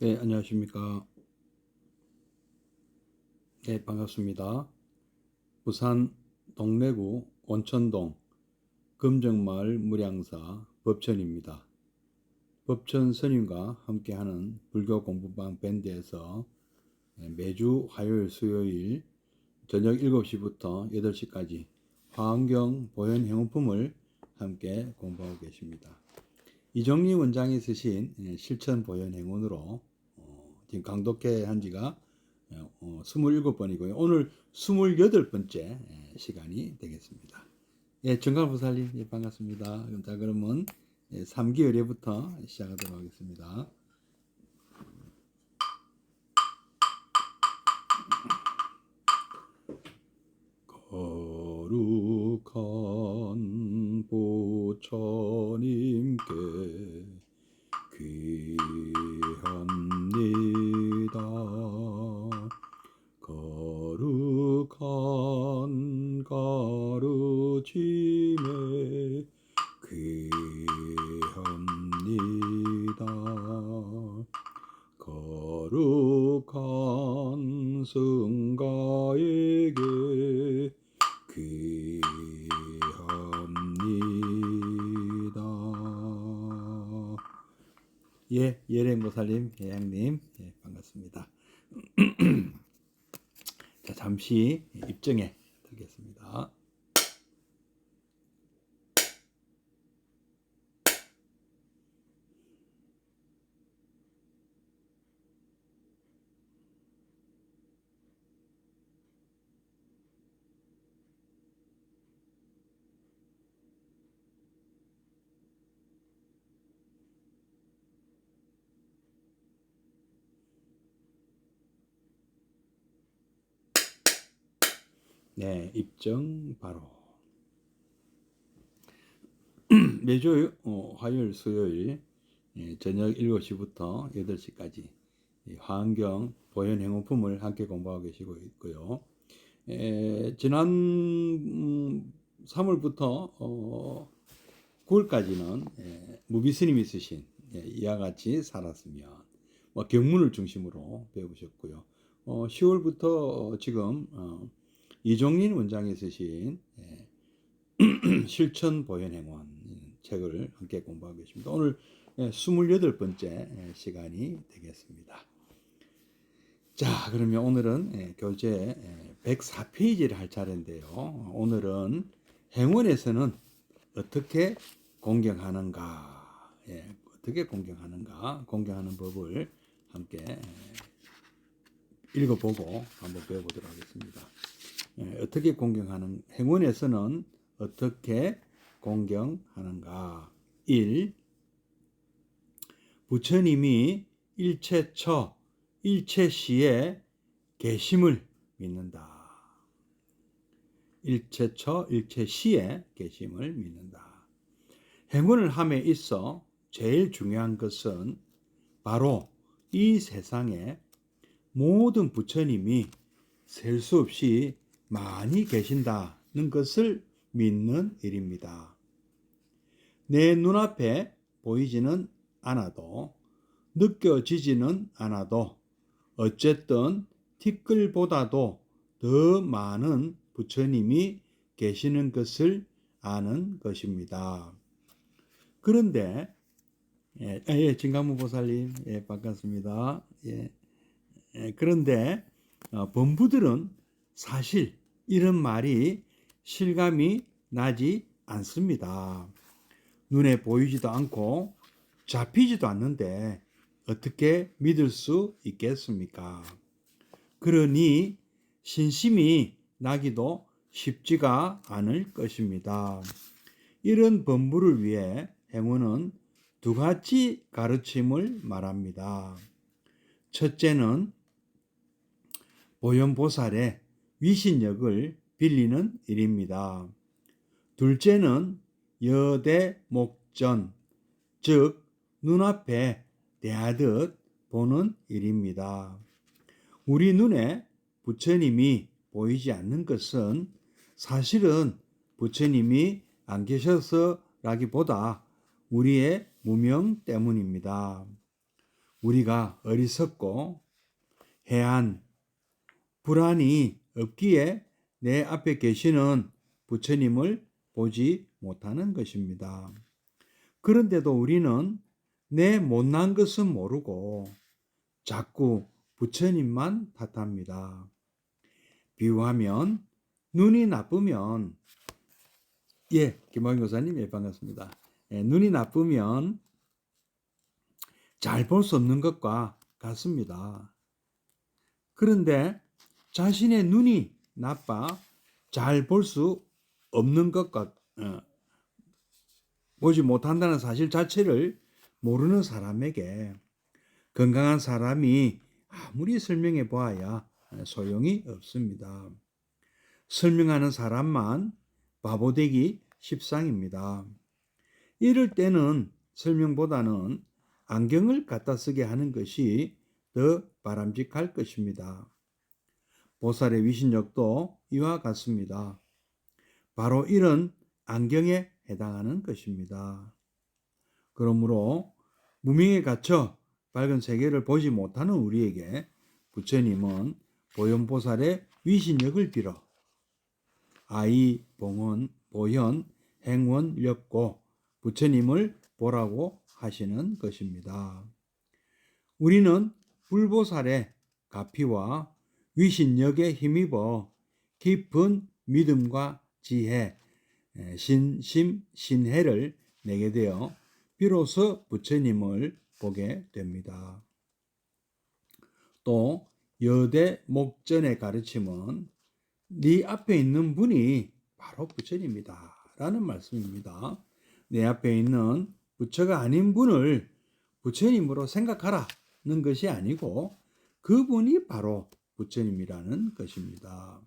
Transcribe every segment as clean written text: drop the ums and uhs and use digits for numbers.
네, 안녕하십니까. 네, 반갑습니다. 부산 동래구 온천동 금정마을 무량사 법천입니다. 법천 스님과 함께하는 불교 공부방 밴드에서 매주 화요일, 수요일 저녁 7시부터 8시까지 화엄경 보현 행운품을 함께 공부하고 계십니다. 이정리 원장이 쓰신 실천 보현 행운으로 지금 강독해 한 지가 27번이고요. 오늘 28번째 시간이 되겠습니다. 예, 정강부살님, 예, 반갑습니다. 자, 그러면 3기 의례부터 시작하도록 하겠습니다. 거룩한 부처님께 귀합니다. 거룩한 가르침에 귀합니다. 거룩한 성가에게 귀합니다. 예, 예랭보살님, 예양님, 예, 반갑습니다. 자, 잠시 입정에 들겠습니다. 네, 입정 바로. 매주 화요일, 수요일 저녁 7시부터 8시까지 화엄경 보현 행운품을 함께 공부하고 계시고 있고요. 지난 3월부터 9월까지는 무비스님이 쓰신 이와 같이 살았으면 경문을 중심으로 배우셨고요. 10월부터 지금 이종린 원장이 쓰신 실천 보현 행운 책을 함께 공부하고 계십니다. 오늘 28번째 시간이 되겠습니다. 자, 그러면 오늘은 교재 104페이지를 할 차례인데요. 오늘은 행원에서는 어떻게 공경하는가, 어떻게 공경하는가, 공경하는 법을 함께 읽어보고 한번 배워보도록 하겠습니다. 어떻게 공경하는, 행원에서는 어떻게 공경하는가. 1. 부처님이 일체처, 일체시에 계심을 믿는다. 일체처, 일체시에 계심을 믿는다. 행운을 함에 있어 제일 중요한 것은 바로 이 세상에 모든 부처님이 셀 수 없이 많이 계신다는 것을 믿는 일입니다. 내 눈앞에 보이지는 않아도 느껴지지는 않아도 어쨌든 티끌보다도 더 많은 부처님이 계시는 것을 아는 것입니다. 그런데 진감무 보살님, 반갑습니다. 그런데 범부들은 사실 이런 말이 실감이 나지 않습니다. 눈에 보이지도 않고 잡히지도 않는데 어떻게 믿을 수 있겠습니까? 그러니 신심이 나기도 쉽지가 않을 것입니다. 이런 범부를 위해 행운은 두 가지 가르침을 말합니다. 첫째는 보현보살의 위신력을 빌리는 일입니다. 둘째는 여대목전, 즉 눈앞에 대하듯 보는 일입니다. 우리 눈에 부처님이 보이지 않는 것은 사실은 부처님이 안 계셔서라기보다 우리의 무명 때문입니다. 우리가 어리석고 해안, 불안이 없기에 내 앞에 계시는 부처님을 보지 못하는 것입니다. 그런데도 우리는 내 못난 것은 모르고 자꾸 부처님만 탓합니다. 비유하면 눈이 나쁘면 김학인 교사님 반갑습니다. 눈이 나쁘면 잘 볼 수 없는 것과 같습니다. 그런데 자신의 눈이 나빠 잘 볼 수 없는 것과 보지 못한다는 사실 자체를 모르는 사람에게 건강한 사람이 아무리 설명해 보아야 소용이 없습니다. 설명하는 사람만 바보되기 십상입니다. 이럴 때는 설명보다는 안경을 갖다 쓰게 하는 것이 더 바람직할 것입니다. 보살의 위신력도 이와 같습니다. 바로 이런 안경에 해당하는 것입니다. 그러므로 무명에 갇혀 밝은 세계를 보지 못하는 우리에게 부처님은 보현보살의 위신력을 빌어 아이, 봉헌, 보현, 행원, 력고 부처님을 보라고 하시는 것입니다. 우리는 불보살의 가피와 위신력에 힘입어 깊은 믿음과 지혜, 신심, 신해를 내게 되어 비로소 부처님을 보게 됩니다. 또 여대 목전의 가르침은 네 앞에 있는 분이 바로 부처님이다 라는 말씀입니다. 내 앞에 있는 부처가 아닌 분을 부처님으로 생각하라는 것이 아니고 그분이 바로 부처님이라는 것입니다.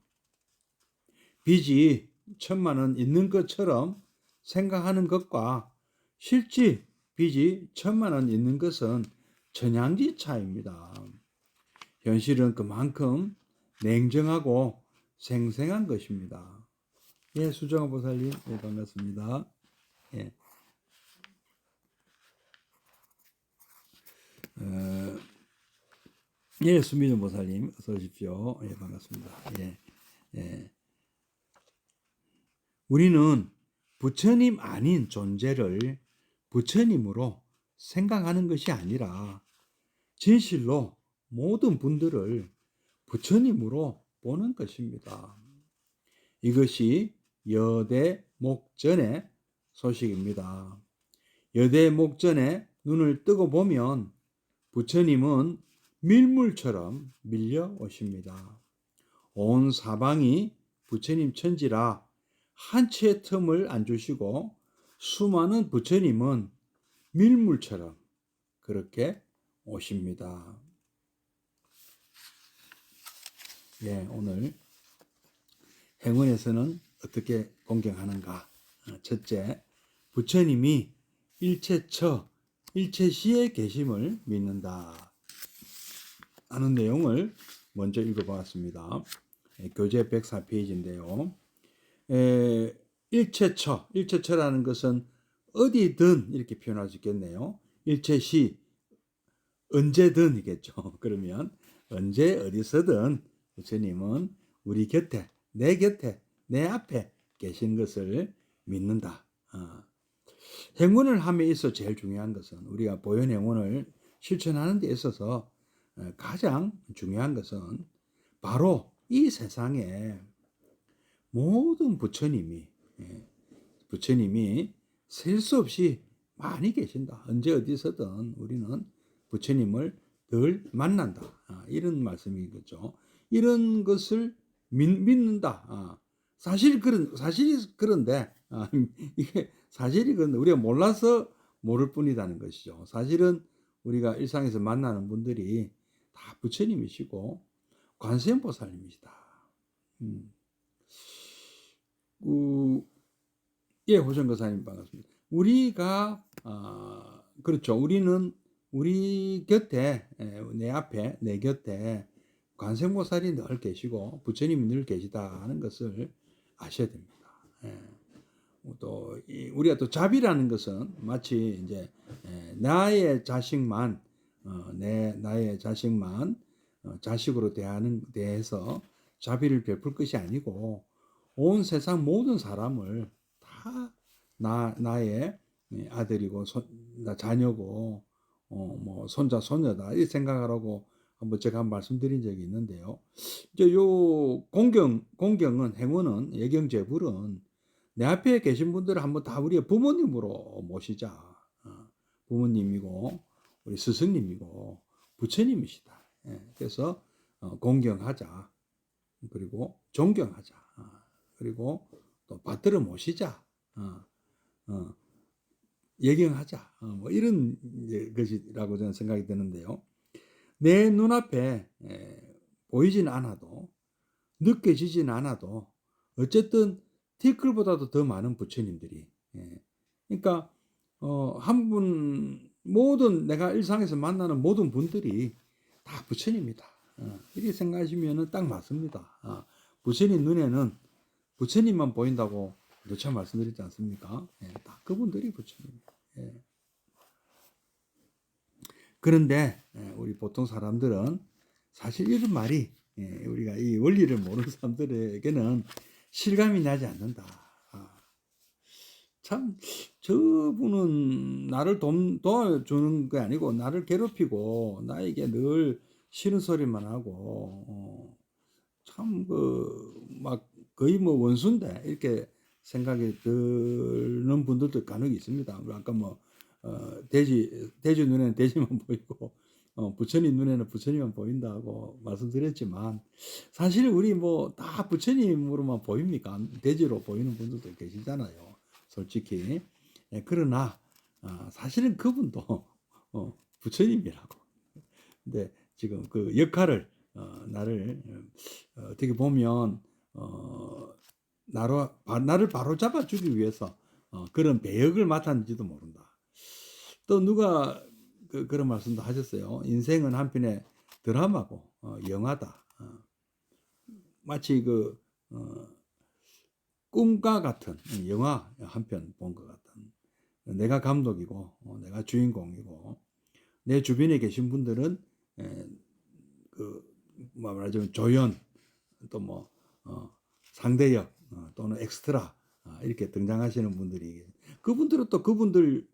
빚이 1,000,000원 있는 것처럼 생각하는 것과 실제 빚이 1,000,000원 있는 것은 천양지 차이입니다. 현실은 그만큼 냉정하고 생생한 것입니다. 수정아 보살님, 반갑습니다. 수민호 보살님, 어서 오십시오. 반갑습니다. 우리는 부처님 아닌 존재를 부처님으로 생각하는 것이 아니라 진실로 모든 분들을 부처님으로 보는 것입니다. 이것이 여대목전의 소식입니다. 여대목전에 눈을 뜨고 보면 부처님은 밀물처럼 밀려오십니다. 온 사방이 부처님 천지라 한 치의 틈을 안 주시고 수많은 부처님은 밀물처럼 그렇게 오십니다. 오늘 행원에서는 어떻게 공경하는가? 첫째, 부처님이 일체처, 일체시에 계심을 믿는다 하는 내용을 먼저 읽어보았습니다. 교재 104페이지인데요. 일체처라는 것은 어디든 이렇게 표현할 수 있겠네요. 일체시, 언제든이겠죠. 그러면 언제 어디서든 부처님은 우리 곁에, 내 앞에 계신 것을 믿는다. 행원을 함에 있어 제일 중요한 것은 우리가 보현 행원을 실천하는 데 있어서 가장 중요한 것은 바로 이 세상에 모든 부처님이 셀 수 없이 많이 계신다. 언제 어디서든 우리는 부처님을 늘 만난다. 이런 말씀이겠죠. 이런 것을 믿는다. 사실이 그런데 이게 사실이 그런데 우리가 몰라서 모를 뿐이라는 것이죠. 사실은 우리가 일상에서 만나는 분들이 다 부처님이시고 관세음보살님이시다. 호정거사님 반갑습니다. 우리가 그렇죠. 우리는 우리 곁에 내 앞에 내 곁에 관세음보살이 늘 계시고 부처님이 늘 계시다 하는 것을 아셔야 됩니다. 또 우리가 또 자비라는 것은 마치 이제 나의 자식만 나의 자식만 자식으로 대해서 자비를 베풀 것이 아니고 온 세상 모든 사람을 다 나의 아들이고 나 자녀고 뭐 손자 손녀다 이 생각하라고 한번 제가 말씀드린 적이 있는데요. 이제 요 공경은 행운은 예경제불은 내 앞에 계신 분들을 한번 다 우리의 부모님으로 모시자. 부모님이고 우리 스승님이고 부처님이시다. 그래서 공경하자. 그리고 존경하자. 그리고 또 받들어 모시자. 예경하자. 뭐 이런 것이라고 저는 생각이 드는데요. 내 눈앞에 보이진 않아도 느껴지진 않아도 어쨌든 티끌보다도 더 많은 부처님들이 그러니까 한 분 모든 내가 일상에서 만나는 모든 분들이 다 부처님이다. 이렇게 생각하시면 딱 맞습니다. 부처님 눈에는 부처님만 보인다고 누차 말씀드렸지 않습니까? 다 그분들이 부처님입니다. 그런데 우리 보통 사람들은 사실 이런 말이 우리가 이 원리를 모르는 사람들에게는 실감이 나지 않는다. 참 저분은 나를 도와주는 게 아니고 나를 괴롭히고 나에게 늘 싫은 소리만 하고 참 막 거의 뭐 원수인데 이렇게 생각이 드는 분들도 간혹 있습니다. 아까 뭐 돼지 눈에는 돼지만 보이고 부처님 눈에는 부처님만 보인다고 말씀드렸지만 사실 우리 뭐 다 부처님으로만 보입니까? 돼지로 보이는 분들도 계시잖아요. 솔직히. 그러나 사실은 그분도 부처님이라고. 근데 지금 그 역할을 나를 어떻게 보면 나를 바로 잡아주기 위해서 그런 배역을 맡았는지도 모른다. 또 누가 그런 말씀도 하셨어요. 인생은 한편의 드라마고 영화다. 마치 꿈과 같은 영화 한 편 본 것 같은. 내가 감독이고 내가 주인공이고 내 주변에 계신 분들은 뭐 말하자면 조연 또 뭐 상대역 또는 엑스트라 이렇게 등장하시는 분들이 그분들은 또 그분들이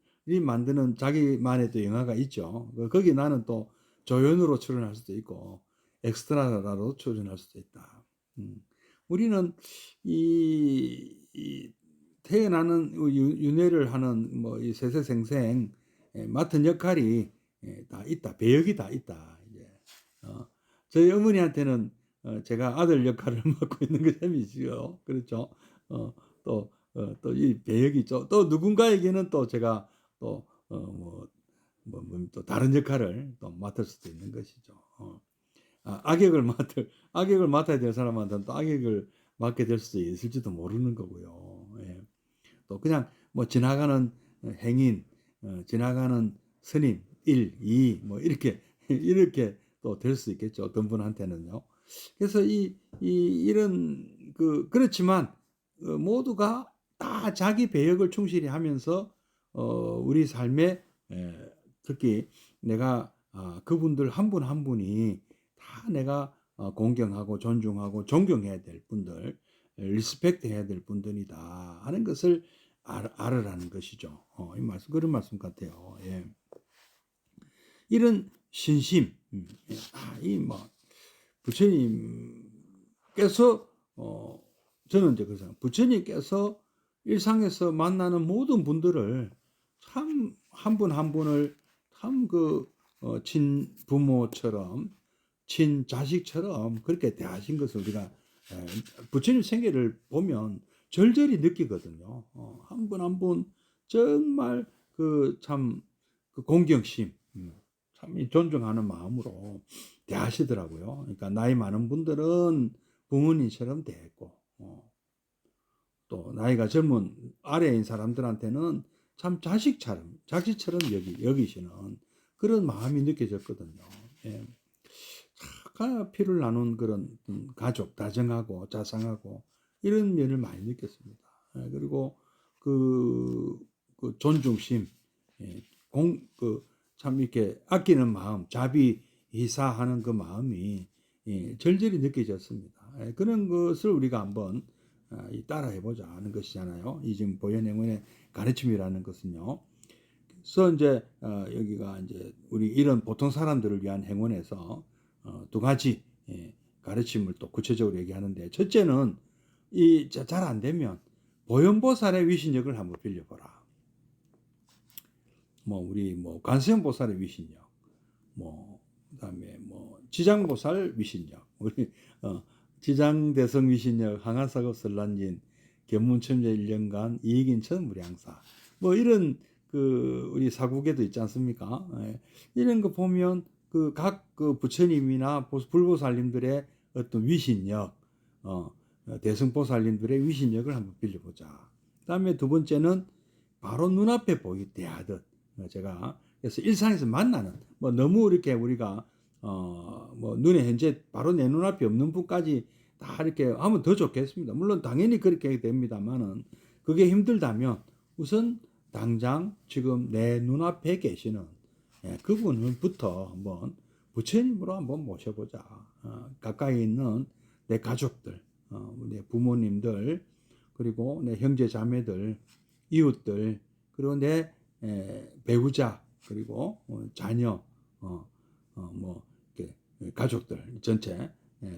만드는 자기만의 또 영화가 있죠. 거기 나는 또 조연으로 출연할 수도 있고 엑스트라로 출연할 수도 있다. 우리는 이 태어나는 윤회를 하는 뭐 이 세세생생 맡은 역할이 다 있다. 배역이 다 있다. 이제 저희 어머니한테는 제가 아들 역할을 맡고 있는 그 셈이지요. 그렇죠. 또 이 배역이 있죠. 또 누군가에게는 또 제가 또 또 다른 역할을 또 맡을 수도 있는 것이죠. 악역을 맡아야 될 사람한테는 또 악역을 맡게 될 수도 있을지도 모르는 거고요. 또 그냥 뭐 지나가는 행인, 지나가는 스님 1, 2 뭐 이렇게 이렇게 또 될 수 있겠죠. 어떤 분한테는요. 그래서 이런 그렇지만 모두가 다 자기 배역을 충실히 하면서 우리 삶에 특히 내가 그분들 한 분 한 분이 다 내가 공경하고 존중하고 존경해야 될 분들, 리스펙트 해야 될 분들이다 하는 것을 알으라는 것이죠. 이 말씀 그런 말씀 같아요. 예. 이런 신심, 이뭐 부처님께서 저는 이제 그래서 부처님께서 일상에서 만나는 모든 분들을 참 한 분 한 분을 참 친부모처럼 친자식처럼 그렇게 대하신 것을 우리가 부처님 생애를 보면 절절히 느끼거든요. 한 분 한 분 정말 참 공경심, 참 존중하는 마음으로 대하시더라고요. 그러니까 나이 많은 분들은 부모님처럼 대했고 또 나이가 젊은 아래인 사람들한테는 참 자식처럼 여기시는 그런 마음이 느껴졌거든요. 예. 피를 나눈 그런 가족, 다정하고 자상하고 이런 면을 많이 느꼈습니다. 그리고 존중심, 참 이렇게 아끼는 마음, 자비이사하는 그 마음이 절절히 느껴졌습니다. 그런 것을 우리가 한번 따라해보자 하는 것이잖아요. 이 지금 보현행원의 가르침이라는 것은요. 그래서 이제 여기가 이제 우리 이런 보통 사람들을 위한 행원에서 두 가지 가르침을 또 구체적으로 얘기하는데, 첫째는 이 잘 안 되면 보현보살의 위신력을 한번 빌려보라. 뭐 우리 뭐 관세음보살의 위신력, 뭐 그다음에 뭐 지장보살 위신력, 우리 지장대성 위신력, 항아사급 설란진, 견문천재 1년간 이익인천 무량사, 뭐 이런 그 우리 사국에도 있지 않습니까? 이런 거 보면 그 각 그 부처님이나 불보살님들의 어떤 위신력, 대승보살님들의 위신력을 한번 빌려보자. 그다음에 두 번째는 바로 눈앞에 대하듯 제가 그래서 일상에서 만나는 뭐 너무 이렇게 우리가 뭐 눈에 현재 바로 내 눈앞에 없는 분까지 다 이렇게 하면 더 좋겠습니다. 물론 당연히 그렇게 됩니다만은 그게 힘들다면 우선 당장 지금 내 눈앞에 계시는 그분부터 한번 부처님으로 한번 모셔보자. 가까이 있는 내 가족들, 내 부모님들, 그리고 내 형제 자매들, 이웃들, 그리고 내 배우자, 그리고 자녀, 뭐 이렇게 가족들 전체,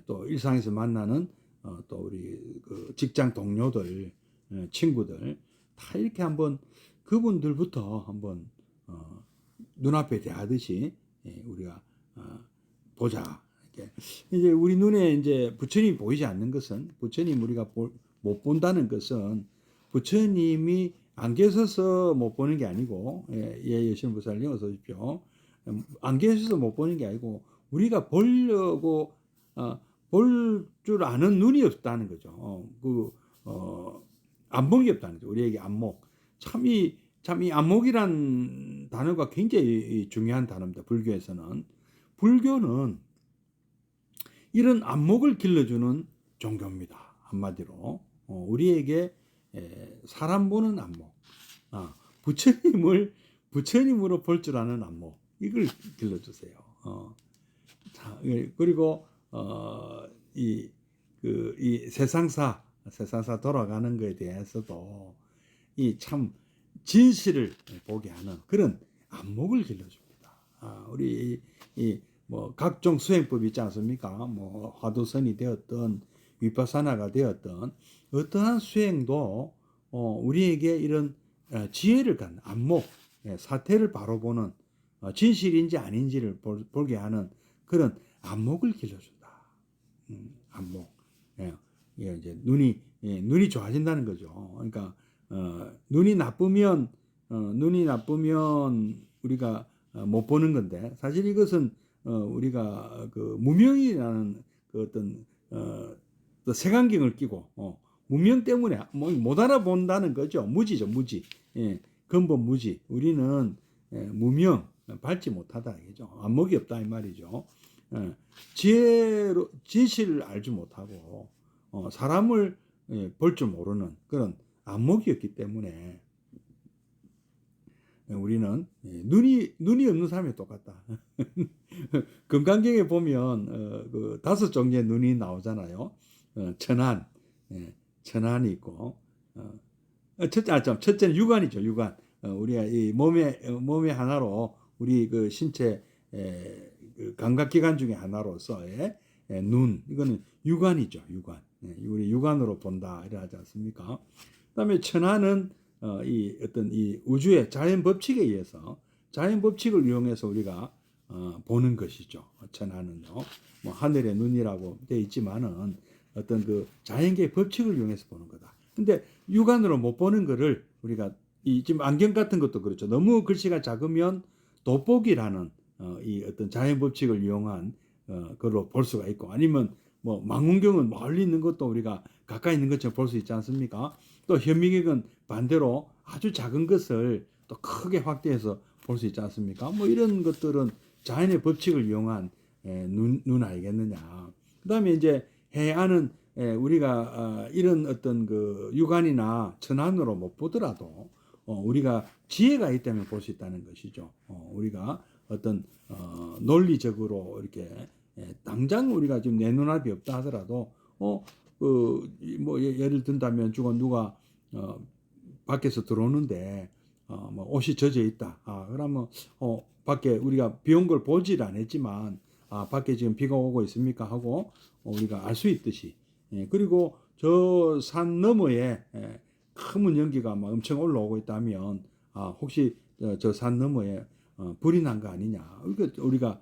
또 일상에서 만나는 또 우리 그 직장 동료들, 친구들 다 이렇게 한번 그분들부터 한번 눈앞에 대하듯이 우리가 보자. 이렇게 이제 우리 눈에 이제 부처님이 보이지 않는 것은, 부처님 우리가 못 본다는 것은 부처님이 안 계셔서 못 보는 게 아니고, 여신 부살님 어서 오십시오. 안 계셔서 못 보는 게 아니고 우리가 보려고 볼 줄 아는 눈이 없다는 거죠. 안목이 없다는 거죠. 우리에게 안목. 참 이 안목이란 단어가 굉장히 중요한 단어입니다. 불교에서는. 불교는 이런 안목을 길러주는 종교입니다. 한마디로 우리에게 사람 보는 안목, 부처님으로 볼 줄 아는 안목, 이걸 길러주세요. 자, 그리고 이 세상사 돌아가는 것에 대해서도 이 참 진실을 보게 하는 그런 안목을 길러줍니다. 우리 뭐 각종 수행법이 있지 않습니까? 뭐 화두선이 되었던 위파사나가 되었던 어떠한 수행도 우리에게 이런 지혜를 갖는 안목, 사태를 바로 보는 진실인지 아닌지를 보게 하는 그런 안목을 길러준다. 안목. 이게 이제 눈이 좋아진다는 거죠. 그러니까 눈이 나쁘면 우리가 못 보는 건데, 사실 이것은 우리가 그 무명이라는 그 어떤 또 색안경을 끼고 무명 때문에 못 알아본다는 거죠. 무지죠, 무지. 근본 무지. 우리는 무명, 밟지 못하다 이죠. 안목이 없다 이 말이죠. 지혜로 진실을 알지 못하고 사람을 볼 줄 모르는 그런 안목이었기 때문에 우리는 눈이 없는 사람이 똑같다. 금강경에 보면 그 5종류의 눈이 나오잖아요. 천안, 천안이 있고 첫째는 육안이죠. 육안. 우리가 이 몸의 하나로 우리 그 신체 그 감각기관 중에 하나로서의 눈, 이거는 육안이죠. 육안. 우리 육안으로 본다 이래 하지 않습니까? 그다음에 천안은 이 어떤 이 우주의 자연 법칙에 의해서 자연 법칙을 이용해서 우리가 보는 것이죠. 천안은요. 뭐 하늘의 눈이라고 되어 있지만은 어떤 그 자연계의 법칙을 이용해서 보는 거다. 근데 육안으로 못 보는 거를 우리가 지금 안경 같은 것도 그렇죠. 너무 글씨가 작으면 돋보기라는 이 어떤 자연 법칙을 이용한 걸로 볼 수가 있고, 아니면 뭐 망원경은 멀리 있는 것도 우리가 가까이 있는 것처럼 볼 수 있지 않습니까? 또 현미경은 반대로 아주 작은 것을 또 크게 확대해서 볼 수 있지 않습니까? 뭐 이런 것들은 자연의 법칙을 이용한 눈 아니겠느냐. 그다음에 이제 해안은 우리가 이런 어떤 그 육안이나 천안으로 못 보더라도 우리가 지혜가 있다면 볼 수 있다는 것이죠. 우리가 어떤 논리적으로 이렇게 당장 우리가 지금 내 눈앞이 없다 하더라도 뭐 예를 든다면 누가 밖에서 들어오는데 뭐 옷이 젖어 있다. 그러면 밖에 우리가 비 온 걸 보질 않았지만 밖에 지금 비가 오고 있습니까 하고 우리가 알 수 있듯이 그리고 저 산 너머에 큰 연기가 막 엄청 올라오고 있다면 혹시 저 산 너머에 불이 난 거 아니냐. 우리가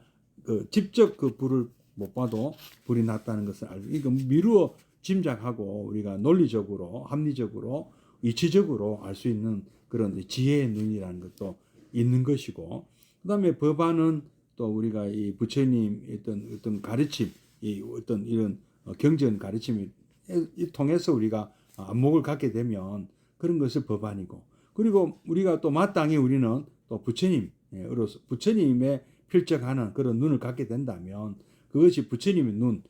직접 그 불을 못 봐도 불이 났다는 것을 알고 이거 미루어 짐작하고 우리가 논리적으로 합리적으로 이치적으로 알 수 있는 그런 지혜의 눈이라는 것도 있는 것이고 그다음에 법안은 또 우리가 이 부처님 어떤 가르침 이 어떤 이런 경전 가르침을 통해서 우리가 안목을 갖게 되면 그런 것을 법안이고 그리고 우리가 또 마땅히 우리는 또 부처님으로서 부처님의 필적하는 그런 눈을 갖게 된다면 그것이 부처님의 눈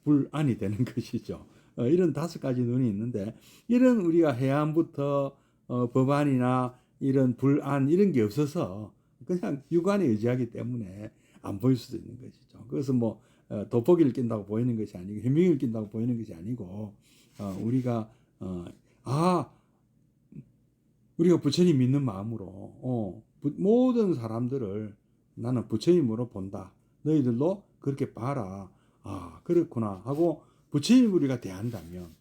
불안이 되는 것이죠. 이런 5가지 눈이 있는데 이런 우리가 해안부터 법안이나 이런 불안 이런 게 없어서 그냥 육안에 의지하기 때문에 안 보일 수도 있는 것이죠. 그래서 뭐 돋보기를 낀다고 보이는 것이 아니고 현명을 낀다고 보이는 것이 아니고 우리가 우리가 부처님 믿는 마음으로 모든 사람들을 나는 부처님으로 본다. 너희들도 그렇게 봐라. 그렇구나 하고 부처님 우리가 대한다면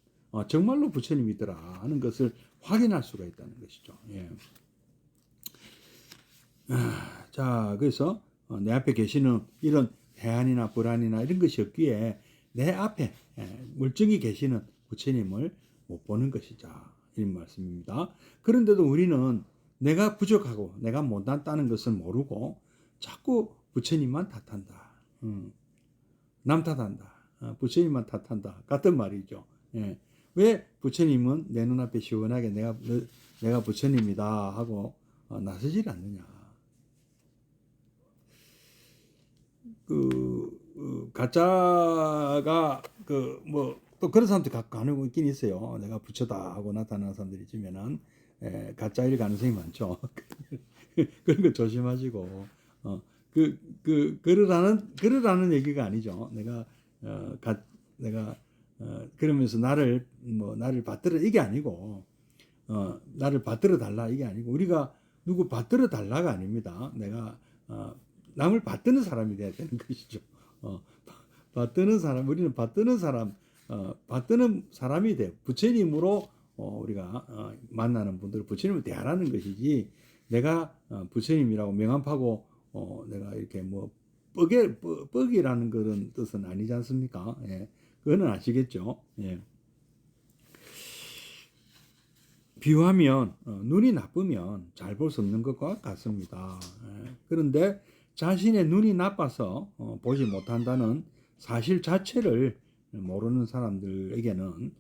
정말로 부처님이더라 하는 것을 확인할 수가 있다는 것이죠. 예. 자, 그래서 내 앞에 계시는 이런 해안이나 불안이나 이런 것이 없기에 내 앞에 물증이 계시는 부처님을 못 보는 것이죠. 이런 말씀입니다. 그런데도 우리는 내가 부족하고 내가 못났다는 것을 모르고 자꾸 부처님만 탓한다. 남 탓한다. 부처님만 탓한다. 같은 말이죠. 예. 왜 부처님은 내 눈앞에 시원하게 내가 부처님이다 하고 나서질 않느냐. 가짜가 또 그런 사람들 가능하고 있긴 있어요. 내가 부처다 하고 나타나는 사람들이 있으면은 가짜일 가능성이 많죠. 그런 거 조심하시고 그러라는 얘기가 아니죠. 내가 그러면서 나를 받들어 이게 아니고 나를 받들어 달라 이게 아니고 우리가 누구 받들어 달라가 아닙니다. 내가 남을 받드는 사람이 돼야 되는 것이죠. 받드는 사람 우리는 받드는 사람이 돼 부처님으로 우리가 만나는 분들을 부처님을 대하라는 것이지 내가 부처님이라고 명함 파고 내가 이렇게 뭐 뻑이라는 그런 뜻은 아니지 않습니까? 예. 그거는 아시겠죠? 예. 비유하면 눈이 나쁘면 잘 볼 수 없는 것과 같습니다. 예. 그런데 자신의 눈이 나빠서 보지 못한다는 사실 자체를 모르는 사람들에게는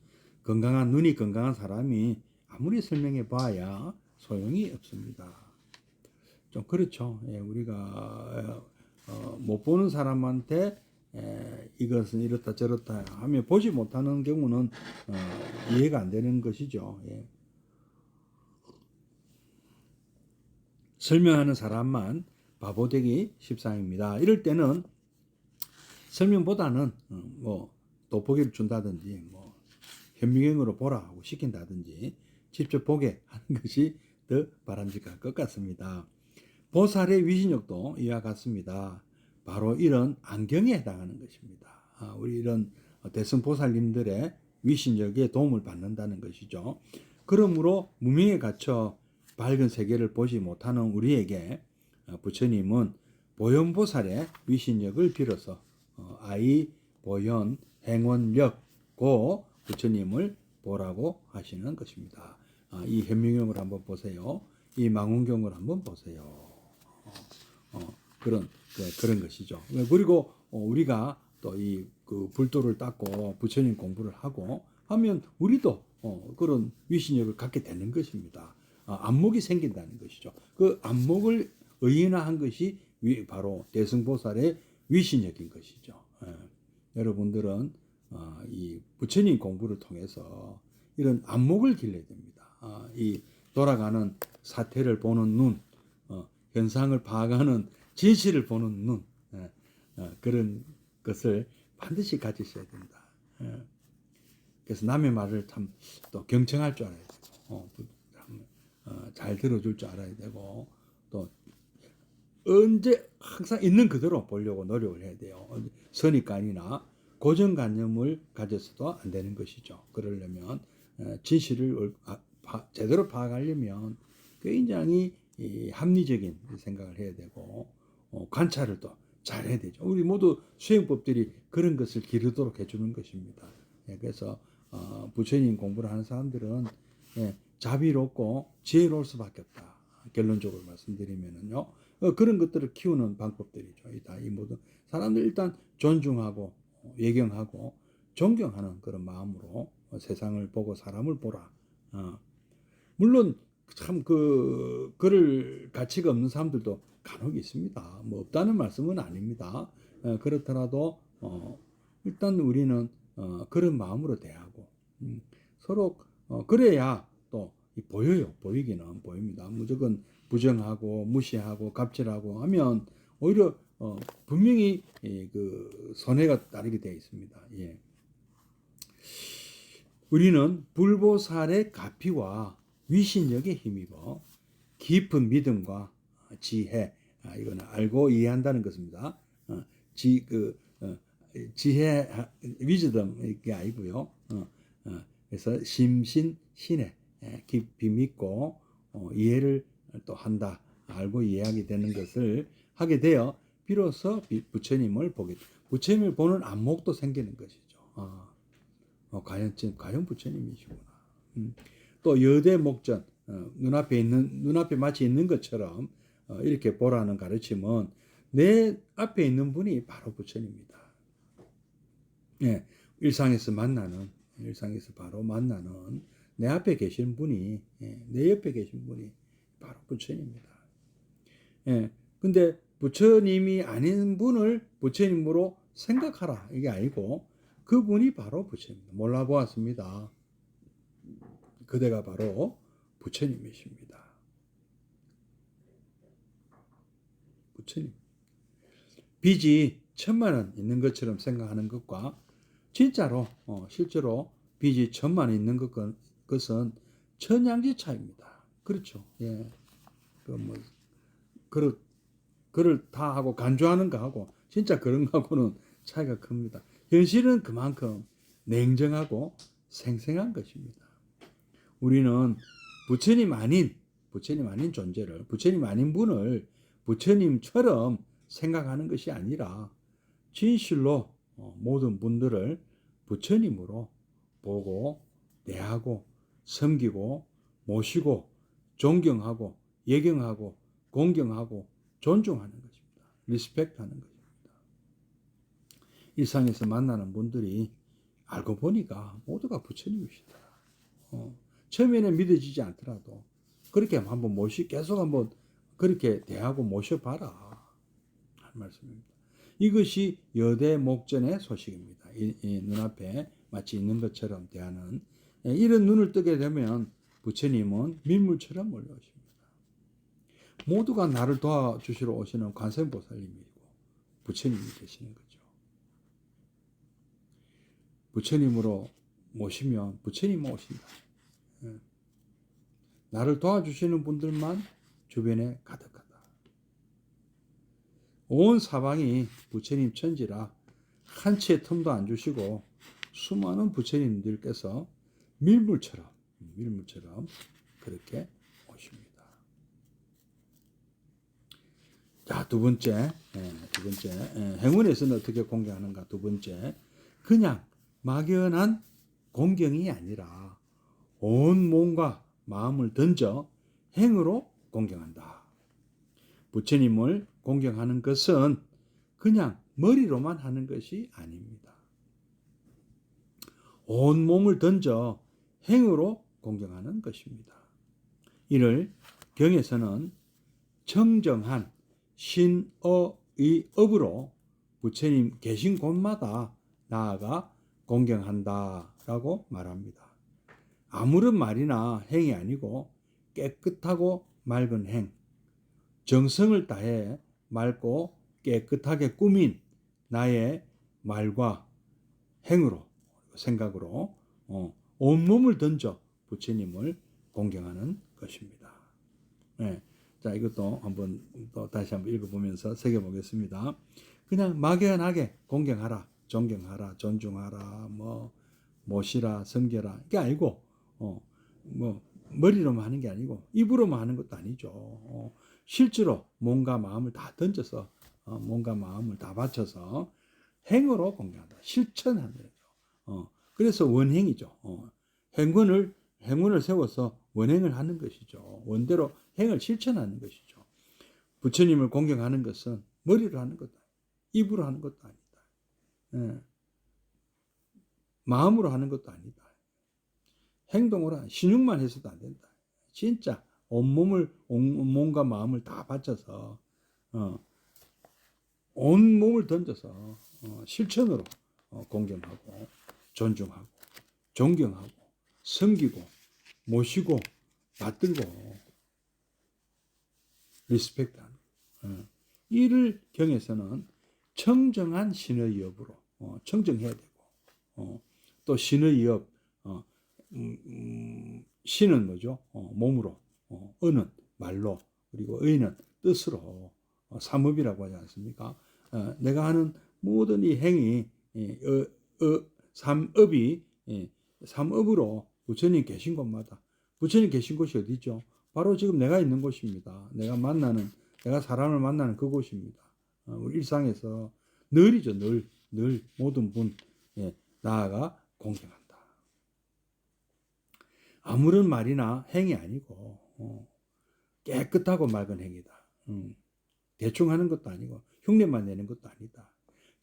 눈이 건강한 사람이 아무리 설명해 봐야 소용이 없습니다. 좀 그렇죠. 예, 우리가 못 보는 사람한테 이것은 이렇다 저렇다 하며 보지 못하는 경우는 이해가 안 되는 것이죠. 예. 설명하는 사람만 바보 되기 십상입니다. 이럴 때는 설명보다는 돋보기를 준다든지 현미경으로 보라 하고 시킨다든지 직접 보게 하는 것이 더 바람직할 것 같습니다. 보살의 위신력도 이와 같습니다. 바로 이런 안경에 해당하는 것입니다. 우리 이런 대승보살님들의 위신력에 도움을 받는다는 것이죠. 그러므로 무명에 갇혀 밝은 세계를 보지 못하는 우리에게 부처님은 보현보살의 위신력을 빌어서 아이 보현 행원력고 부처님을 보라고 하시는 것입니다. 이 현명경을 한번 보세요. 이 망원경을 한번 보세요. 그런 것이죠. 그리고 우리가 또 이 불도를 닦고 부처님 공부를 하고 하면 우리도 그런 위신력을 갖게 되는 것입니다. 안목이 생긴다는 것이죠. 그 안목을 의인화한 것이 바로 대승보살의 위신력인 것이죠. 여러분들은 이 부처님 공부를 통해서 이런 안목을 길러야 됩니다. 이 돌아가는 사태를 보는 눈, 현상을 파악하는 진실을 보는 눈, 그런 것을 반드시 가지셔야 된다. 그래서 남의 말을 참 또 경청할 줄 알아야 되고, 잘 들어줄 줄 알아야 되고, 또 언제 항상 있는 그대로 보려고 노력을 해야 돼요. 선입관이나 고정관념을 가져서도 안 되는 것이죠. 그러려면 진실을 제대로 파악하려면 굉장히 합리적인 생각을 해야 되고, 관찰을 또 잘해야 되죠. 우리 모두 수행법들이 그런 것을 기르도록 해주는 것입니다. 그래서 부처님 공부를 하는 사람들은 자비롭고 지혜로울 수밖에 없다. 결론적으로 말씀드리면은요. 그런 것들을 키우는 방법들이죠. 이 모든 사람들 일단 존중하고 예경하고 존경하는 그런 마음으로 세상을 보고 사람을 보라. 물론 참 그럴 가치가 없는 사람들도 간혹 있습니다. 뭐 없다는 말씀은 아닙니다. 그렇더라도 일단 우리는 그런 마음으로 대하고 서로 그래야 또 보여요. 보이기는 보입니다. 무조건 부정하고 무시하고 갑질하고 하면 오히려 분명히 그 손해가 따르게 되어 있습니다. 예. 우리는 불보살의 가피와 위신력에 힘입어 깊은 믿음과 지혜, 이거는 알고 이해한다는 것입니다. 지혜, 위즈덤 이게 아니고요. 그래서 심신신에 깊이 믿고 이해를 또 한다. 알고 이해하게 되는 것을 하게 되어 비로소 부처님을 부처님을 보는 안목도 생기는 것이죠. 과연 부처님이시구나. 또 여대 목전, 눈앞에 마치 있는 것처럼 이렇게 보라는 가르침은 내 앞에 있는 분이 바로 부처님입니다. 예, 일상에서 바로 만나는 내 앞에 계신 분이, 내 옆에 계신 분이 바로 부처님입니다. 근데 부처님이 아닌 분을 부처님으로 생각하라. 이게 아니고, 그분이 바로 부처님입니다. 몰라보았습니다. 그대가 바로 부처님이십니다. 부처님. 빚이 1000만 원 있는 것처럼 생각하는 것과 진짜로 실제로 빚이 1000만 원 있는 것은 천양지 차이입니다. 그렇죠. 예. 그를 다 하고 간주하는 거하고 진짜 그런 거하고는 차이가 큽니다. 현실은 그만큼 냉정하고 생생한 것입니다. 우리는 부처님 아닌 존재를, 부처님 아닌 분을 부처님처럼 생각하는 것이 아니라 진실로 모든 분들을 부처님으로 보고 대하고 섬기고 모시고 존경하고 예경하고 공경하고 존중하는 것입니다. 리스펙트하는 것입니다. 일상에서 만나는 분들이 알고 보니까 모두가 부처님이시다. 처음에는 믿어지지 않더라도 그렇게 한번 계속 한번 그렇게 대하고 모셔봐라 하는 말씀입니다. 이것이 여대 목전의 소식입니다. 이 눈앞에 마치 있는 것처럼 대하는 이런 눈을 뜨게 되면 부처님은 밀물처럼 몰려오십니다. 모두가 나를 도와주시러 오시는 관세음보살님이고 부처님이 되시는 거죠. 부처님으로 모시면 부처님 오신다. 나를 도와주시는 분들만 주변에 가득하다. 온 사방이 부처님 천지라 한치의 틈도 안 주시고 수많은 부처님들께서 밀물처럼 그렇게 오십니다. 자, 두 번째, 행원에서는 어떻게 공경하는가? 두 번째, 그냥 막연한 공경이 아니라 온 몸과 마음을 던져 행으로 공경한다. 부처님을 공경하는 것은 그냥 머리로만 하는 것이 아닙니다. 온 몸을 던져 행으로 공경하는 것입니다. 이를 경에서는 청정한 신어의 업으로 부처님 계신 곳마다 나아가 공경한다라고 말합니다. 아무런 말이나 행이 아니고 깨끗하고 맑은 행, 정성을 다해 맑고 깨끗하게 꾸민 나의 말과 행으로, 생각으로 온몸을 던져 부처님을 공경하는 것입니다. 네. 자, 이것도 한번 또 다시 한번 읽어보면서 새겨보겠습니다. 그냥 막연하게 공경하라, 존경하라, 존중하라, 뭐 모시라, 섬겨라 이게 아니고 뭐 머리로만 하는 게 아니고 입으로만 하는 것도 아니죠. 실제로 몸과 마음을 다 던져서 몸과 마음을 다 바쳐서 행으로 공경한다. 실천하는 거죠. 그래서 원행이죠. 행문을 세워서 원행을 하는 것이죠. 원대로 행을 실천하는 것이죠. 부처님을 공경하는 것은 머리로 하는 것도 아니다. 입으로 하는 것도 아니다. 예. 마음으로 하는 것도 아니다. 행동으로 신용만 해서도 안 된다. 진짜 온몸과 마음을 다 바쳐서 온몸을 던져서 실천으로 공경하고 존중하고 존경하고 섬기고 모시고 받들고 리스펙트하는 이를 경에서는 청정한 신의 위협으로 청정해야 되고 또 신의 위협 신은 뭐죠? 몸으로 의는 말로 그리고 의는 뜻으로 삼업이라고 하지 않습니까? 내가 하는 모든 이 행위 삼업이 삼업으로 부처님 계신 곳마다 부처님 계신 곳이 어디죠? 바로 지금 내가 있는 곳입니다. 내가 사람을 만나는 그곳입니다. 우리 일상에서 늘이죠. 늘 모든 분 나아가 공경한다. 아무런 말이나 행위 아니고 깨끗하고 맑은 행위다. 대충 하는 것도 아니고 흉내만 내는 것도 아니다.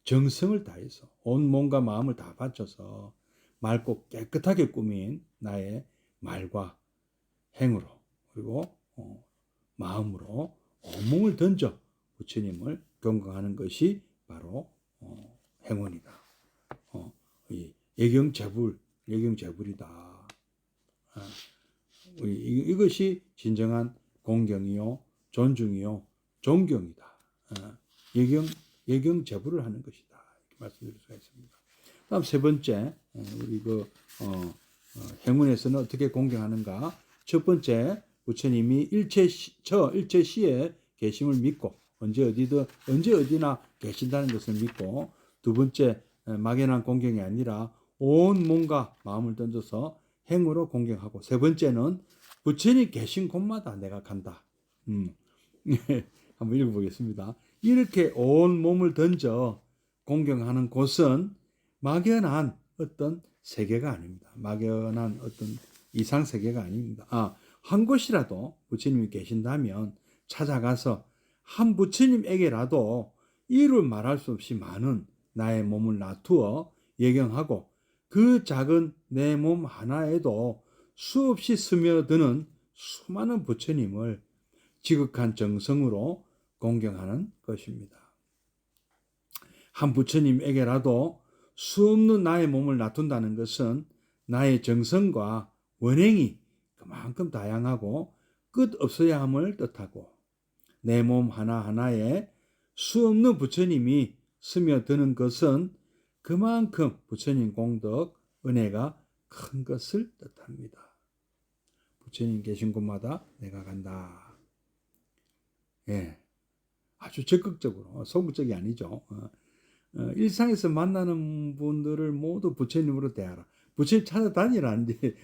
정성을 다해서 온 몸과 마음을 다 바쳐서 맑고 깨끗하게 꾸민 나의 말과 행으로 그리고 마음으로 온몸을 던져 부처님을 경공하는 것이 바로 행원이다. 예경제불이다. 이것이 진정한 공경이요, 존중이요, 존경이다. 예경제불을 하는 것이다. 이렇게 말씀드릴 수가 있습니다. 다음 세 번째, 우리 행문에서는 어떻게 공경하는가? 첫 번째, 부처님이 일체시에 계심을 믿고 언제 어디나 계신다는 것을 믿고 두 번째, 막연한 공경이 아니라 온 몸과 마음을 던져서 행으로 공경하고 세 번째는 부처님 계신 곳마다 내가 간다. 한번 읽어보겠습니다. 이렇게 온 몸을 던져 공경하는 곳은 막연한 어떤 세계가 아닙니다. 막연한 어떤 이상 세계가 아닙니다. 한 곳이라도 부처님이 계신다면 찾아가서 한 부처님에게라도 이를 말할 수 없이 많은 나의 몸을 놔두어 예경하고 그 작은 내 몸 하나에도 수없이 스며드는 수많은 부처님을 지극한 정성으로 공경하는 것입니다. 한 부처님에게라도 수없는 나의 몸을 놔둔다는 것은 나의 정성과 원행이 그만큼 다양하고 끝 없어야 함을 뜻하고 내 몸 하나하나에 수없는 부처님이 스며드는 것은 그만큼 부처님 공덕, 은혜가 큰 것을 뜻합니다. 부처님 계신 곳마다 내가 간다. 예, 아주 적극적으로, 소극적이 아니죠. 일상에서 만나는 분들을 모두 부처님으로 대하라. 부처님 찾아다니라는데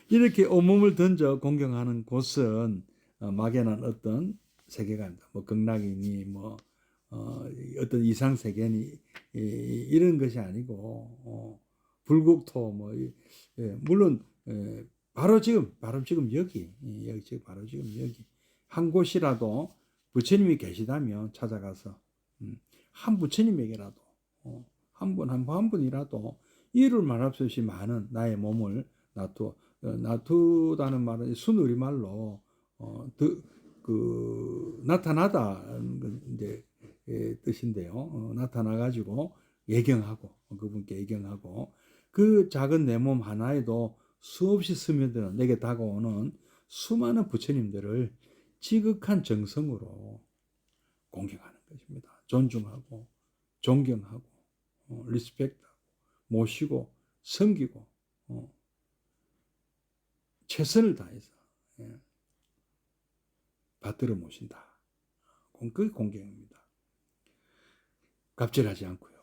이렇게 온몸을 던져 공경하는 곳은 막연한 어떤 세계가 아니다. 뭐 극락이니 뭐 어떤 이상 세계니 이런 것이 아니고 불국토 뭐 물론 바로 지금 여기 바로 지금 여기 한 곳이라도 부처님이 계시다면 찾아가서 한 부처님에게라도 한 분이라도 이를 말할 수 없이 많은 나의 몸을 놔두다는 말은 순우리말로 나타나다는 이제 뜻인데요. 나타나가지고 예경하고 그분께 예경하고 그 작은 내 몸 하나에도 수없이 스며드는 내게 다가오는 수많은 부처님들을 지극한 정성으로 존중하고 존경하고 리스펙트하고 모시고 섬기고 최선을 다해서 받들어 모신다. 그게 공경입니다. 갑질하지 않고요.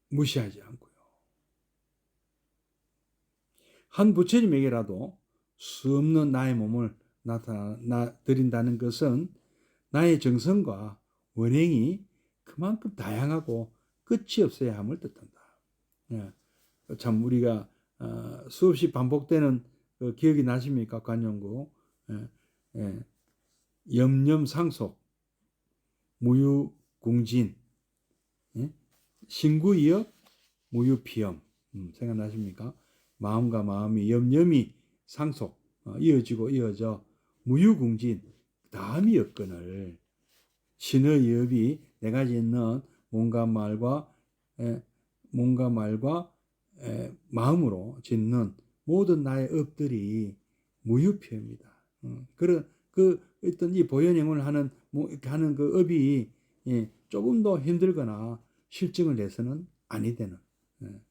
무시하지 않고요. 한 부처님에게라도 수 없는 나의 몸을 드린다는 것은 나의 정성과 원행이 그만큼 다양하고 끝이 없어야 함을 뜻한다. 참 우리가 수없이 반복되는 기억이 나십니까? 관용구 염념상속 무유궁진 신구이역 무유피엄 생각나십니까? 마음과 마음이 염념이 상속 이어지고 이어져 무유궁진 다음이 엮건을 신의 여비 내가 짓는 몸과 말과 마음으로 짓는 모든 나의 업들이 무유피입니다. 어떤 이 보현행을 하는 그 업이 조금 더 힘들거나 실증을 내서는 아니 되는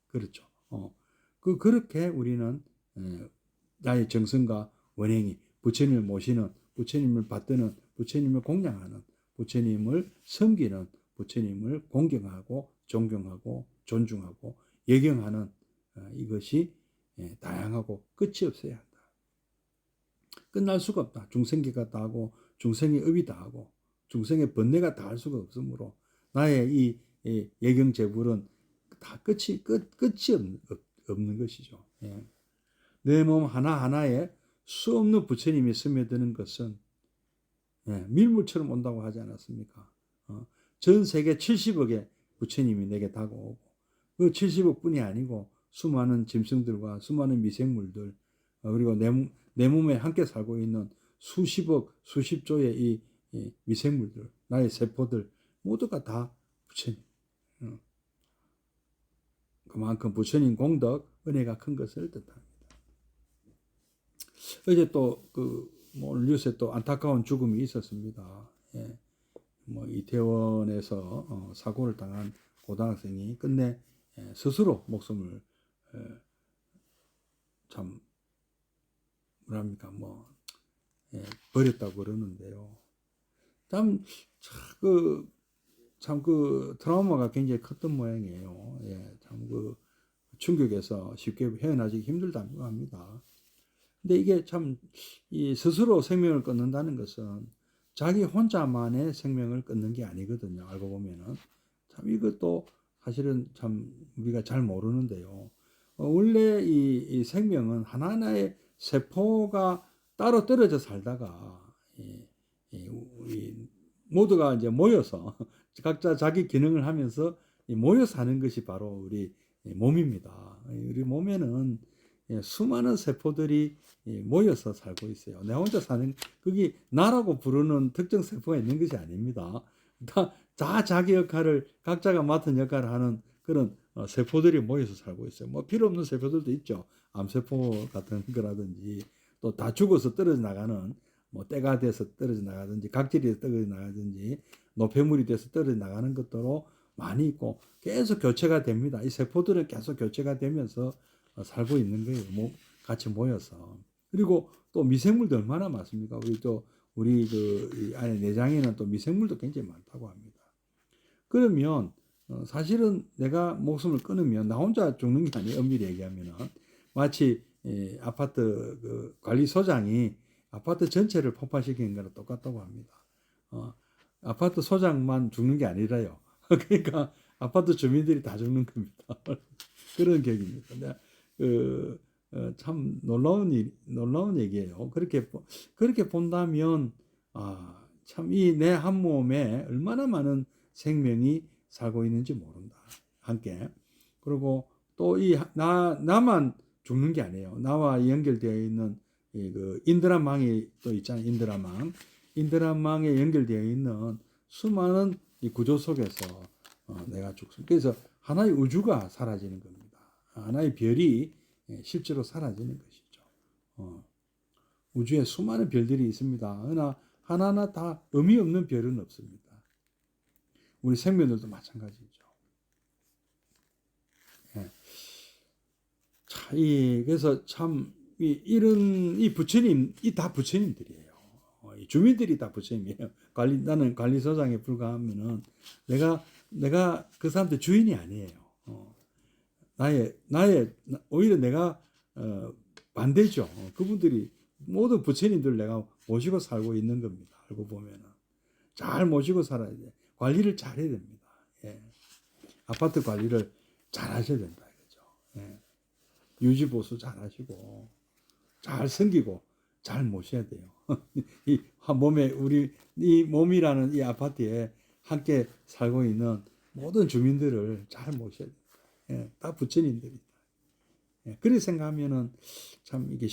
그렇죠. 그렇게 우리는 나의 정성과 원행이 부처님을 모시는, 부처님을 받드는, 부처님을 공양하는, 부처님을 섬기는, 부처님을 공경하고 존경하고 존중하고 예경하는 이것이 다양하고 끝이 없어야 한다. 끝날 수가 없다. 중생계가 다 하고 중생의 업이 다 하고 중생의 번뇌가 다 할 수가 없으므로 나의 이 예경재불은 다 끝이 없는 것이죠. 내 몸 하나하나에 수 없는 부처님이 스며드는 것은 밀물처럼 온다고 하지 않았습니까? 전 세계 70억의 부처님이 내게 다가오고 그 70억 뿐이 아니고 수많은 짐승들과 수많은 미생물들 그리고 내 몸에 함께 살고 있는 수십억 수십조의 이 미생물들 나의 세포들 모두가 다 부처님 그만큼 부처님 공덕 은혜가 큰 것을 뜻합니다. 어제 또 오늘 뉴스에 또 안타까운 죽음이 있었습니다. 이태원에서 사고를 당한 고등학생이 끝내 스스로 목숨을 참 뭐랍니까 버렸다고 그러는데요. 참 트라우마가 굉장히 컸던 모양이에요. 참 충격에서 쉽게 헤어나기 힘들다고 합니다. 근데 이게 참 스스로 생명을 끊는다는 것은 자기 혼자만의 생명을 끊는 게 아니거든요. 알고 보면은 참 이것도 사실은 참 우리가 잘 모르는데요. 원래 이 생명은 하나하나의 세포가 따로 떨어져 살다가 모두가 이제 모여서 각자 자기 기능을 하면서 모여 사는 것이 바로 우리 몸입니다. 우리 몸에는 수많은 세포들이 모여서 살고 있어요. 내 혼자 사는 그게 나라고 부르는 특정 세포가 있는 것이 아닙니다. 다 자기 역할을 각자가 맡은 역할을 하는 그런 세포들이 모여서 살고 있어요. 필요 없는 세포들도 있죠. 암세포 같은 거라든지 또 다 죽어서 떨어져 나가는 때가 돼서 떨어져 나가든지 각질이 돼서 떨어져 나가든지 노폐물이 돼서 떨어져 나가는 것도 많이 있고 계속 교체가 됩니다. 이 세포들은 계속 교체가 되면서 살고 있는 거예요. 같이 모여서. 그리고 또 미생물도 얼마나 많습니까? 우리 이 안에 내장에는 또 미생물도 굉장히 많다고 합니다. 그러면 사실은 내가 목숨을 끊으면 나 혼자 죽는 게 아니에요. 엄밀히 얘기하면은 마치 아파트 관리소장이 아파트 전체를 폭파시키는 거랑 똑같다고 합니다. 아파트 소장만 죽는 게 아니라요. 그러니까 아파트 주민들이 다 죽는 겁니다. 그런 격입니다. 참 놀라운 얘기예요. 그렇게 본다면 참 이 내 한 몸에 얼마나 많은 생명이 살고 있는지 모른다. 함께. 그리고 또 나만 죽는 게 아니에요. 나와 연결되어 있는 인드라망이 또 있잖아요. 인드라망에 연결되어 있는 수많은 이 구조 속에서 내가 죽습니다. 그래서 하나의 우주가 사라지는 겁니다. 하나의 별이 실제로 사라지는 것이죠. 우주에 수많은 별들이 있습니다. 그러나 하나하나 다 의미 없는 별은 없습니다. 우리 생명들도 마찬가지죠. 예. 자, 그래서 참 이런 이 부처님 이 다 부처님들이에요. 이 주민들이 다 부처님이에요. 나는 관리소장에 불과하면은 내가 그 사람들 주인이 아니에요. 오히려 내가 반대죠. 그분들이 모든 부처님들 내가 모시고 살고 있는 겁니다. 알고 보면은 잘 모시고 살아야 돼. 관리를 잘 해야 됩니다. 예. 아파트 관리를 잘 하셔야 된다 이거죠. 예. 유지 보수 잘 하시고 잘 섬기고 잘 모셔야 돼요. 이 몸에 이 몸이라는 이 아파트에 함께 살고 있는 모든 주민들을 잘 모셔야 돼요. 예. 다 부처님들이다. 예. 그렇게 생각하면은 참 이게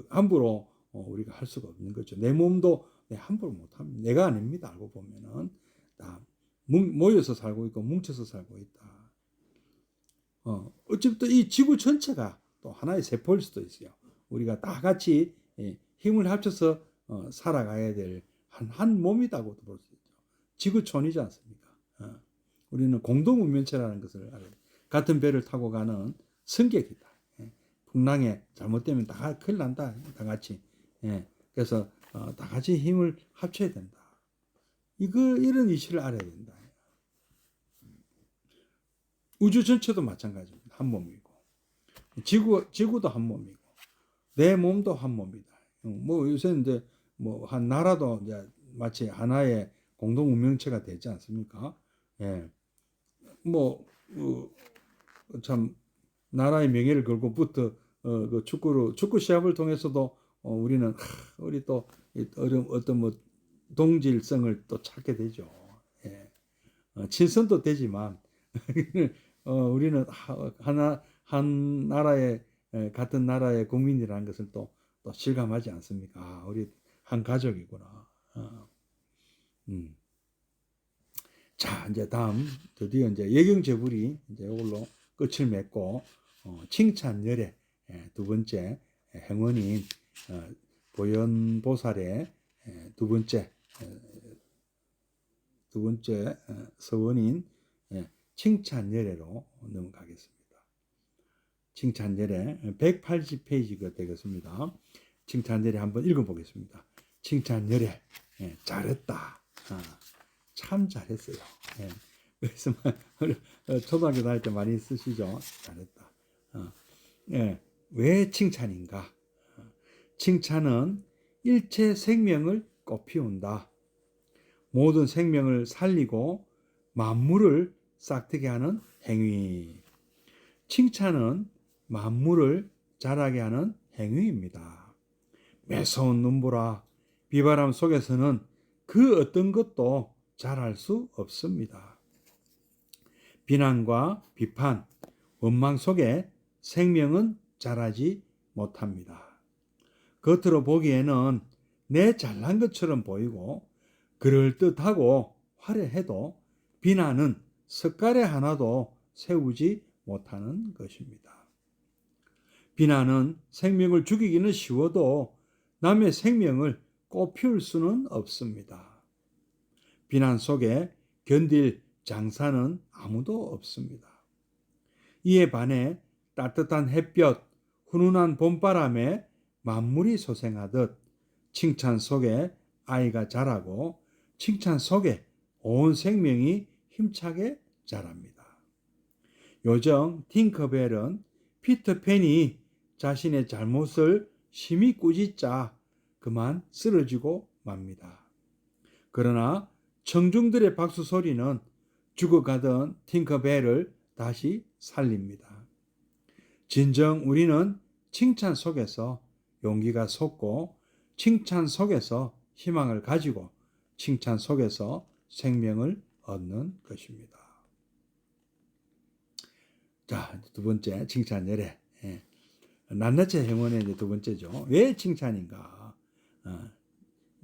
함부로 우리가 할 수가 없는 거죠. 내 몸도 함부로 못합니다. 내가 아닙니다. 알고 보면은 다 모여서 살고 있고 뭉쳐서 살고 있다. 어쨌든 이 지구 전체가 또 하나의 세포일 수도 있어요. 우리가 다 같이 힘을 합쳐서 살아가야 될 한 몸이다고도 볼 수 있죠. 지구촌이지 않습니까? 우리는 공동운명체라는 것을 알아요. 같은 배를 타고 가는 승객이다. 풍랑에 잘못되면 다 큰일 난다. 다 같이. 그래서 다 같이 힘을 합쳐야 된다. 이런 이치를 알아야 된다. 우주 전체도 마찬가지입니다. 한 몸이고. 지구도 한 몸이고. 내 몸도 한 몸이다. 요새 이제 한 나라도 이제 마치 하나의 공동 운명체가 되지 않습니까? 예. 참 나라의 명예를 걸고부터 그 축구 시합을 통해서도 우리는 우리 또 어떤 동질성을 또 찾게 되죠. 예. 친선도 되지만 우리는 한 나라의 같은 나라의 국민이라는 것을 또 실감하지 않습니까? 우리 한 가족이구나. 자, 이제 다음 드디어 이제 예경제불이 이제 이걸로 끝을 맺고 칭찬열애 두 번째 행원인 보현보살의 두 번째 서원인 칭찬열애로 넘어가겠습니다. 칭찬열애 180페이지가 되겠습니다. 칭찬열애 한번 읽어보겠습니다. 칭찬열애 잘했다. 참 잘했어요. 그래서 초등학교 다닐 때 많이 쓰시죠. 잘했다. 왜 칭찬인가? 칭찬은 일체 생명을 꽃피운다. 모든 생명을 살리고 만물을 싹트게 하는 행위. 칭찬은 만물을 자라게 하는 행위입니다. 매서운 눈보라, 비바람 속에서는 그 어떤 것도 자랄 수 없습니다. 비난과 비판, 원망 속에 생명은 자라지 못합니다. 겉으로 보기에는 내 잘난 것처럼 보이고 그럴듯하고 화려해도 비난은 석가래 하나도 세우지 못하는 것입니다. 비난은 생명을 죽이기는 쉬워도 남의 생명을 꽃피울 수는 없습니다. 비난 속에 견딜 장사는 아무도 없습니다. 이에 반해 따뜻한 햇볕, 훈훈한 봄바람에 만물이 소생하듯 칭찬 속에 아이가 자라고 칭찬 속에 온 생명이 힘차게 자랍니다. 요정 팅커벨은 피터팬이 자신의 잘못을 심히 꾸짖자 그만 쓰러지고 맙니다. 그러나 청중들의 박수 소리는 죽어가던 팅커벨을 다시 살립니다. 진정 우리는 칭찬 속에서 용기가 솟고 칭찬 속에서 희망을 가지고 칭찬 속에서 생명을 얻는 것입니다. 자, 두 번째 칭찬열애. 낱낱이 행원의 두 번째죠. 왜 칭찬인가?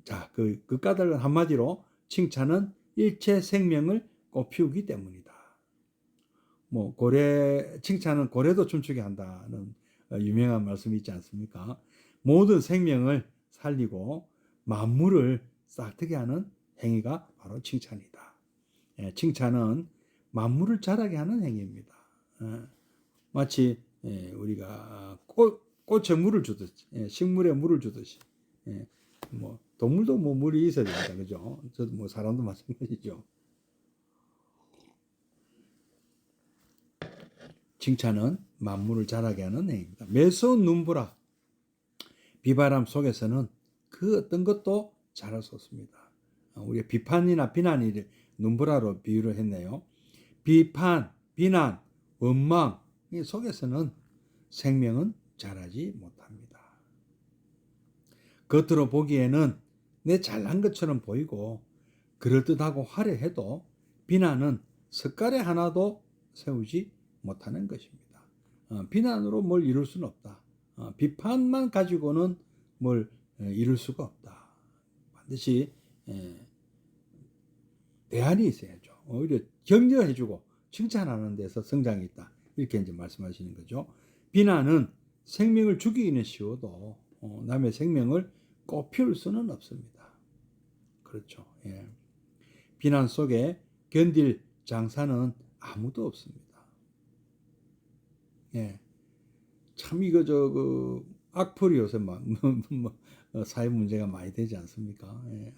자, 그 까닭은 한마디로 칭찬은 일체 생명을 꽃피우기 때문이다. 칭찬은 고래도 춤추게 한다는 유명한 말씀이 있지 않습니까? 모든 생명을 살리고 만물을 싹트게 하는 행위가 바로 칭찬이다. 칭찬은 만물을 자라게 하는 행위입니다. 마치 우리가 꽃에 물을 주듯이, 식물에 물을 주듯이, 뭐 동물도 뭐 물이 있어야 됩니다, 그죠? 저도 뭐 사람도 마찬가지죠. 칭찬은 만물을 자라게 하는 행위입니다. 매서운 눈보라, 비바람 속에서는 그 어떤 것도 자랄 수 없습니다. 우리가 비판이나 비난이 눈보라로 비유를 했네요. 비판, 비난, 원망 속에서는 생명은 자라지 못합니다. 겉으로 보기에는 내 잘난 것처럼 보이고 그럴듯하고 화려해도 비난은 석가래 하나도 세우지 못하는 것입니다. 비난으로 뭘 이룰 수는 없다. 비판만 가지고는 뭘 이룰 수가 없다. 반드시 대안이 있어야죠. 오히려 격려해주고 칭찬하는 데서 성장이 있다. 이렇게 이제 말씀하시는 거죠. 비난은 생명을 죽이기는 쉬워도 남의 생명을 꽃피울 수는 없습니다. 그렇죠. 예. 비난 속에 견딜 장사는 아무도 없습니다. 예. 참 이거 악플이 요새 사회 문제가 많이 되지 않습니까? 예.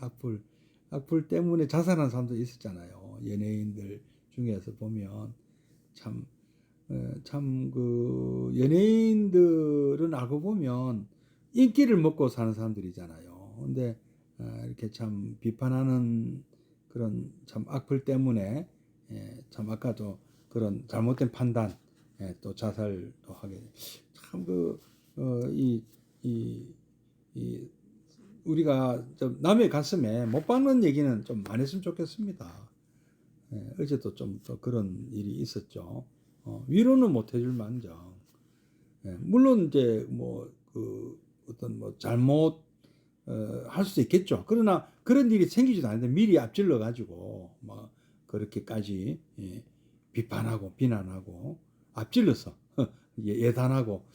악플 때문에 자살한 사람도 있었잖아요. 연예인들 중에서 보면 참 연예인들은 알고 보면 인기를 먹고 사는 사람들이잖아요. 근데 이렇게 참 비판하는 그런 참 악플 때문에 참 아까도 그런 잘못된 판단 또 자살도 하게 참 우리가 좀 남의 가슴에 못 박는 얘기는 좀 안 했으면 좋겠습니다. 어제도 좀 더 그런 일이 있었죠. 위로는 못 해줄 만정. 물론 이제 어떤 잘못 할 수도 있겠죠. 그러나 그런 일이 생기지도 않는데 미리 앞질러 가지고 그렇게까지 비판하고 비난하고 앞질러서 예단하고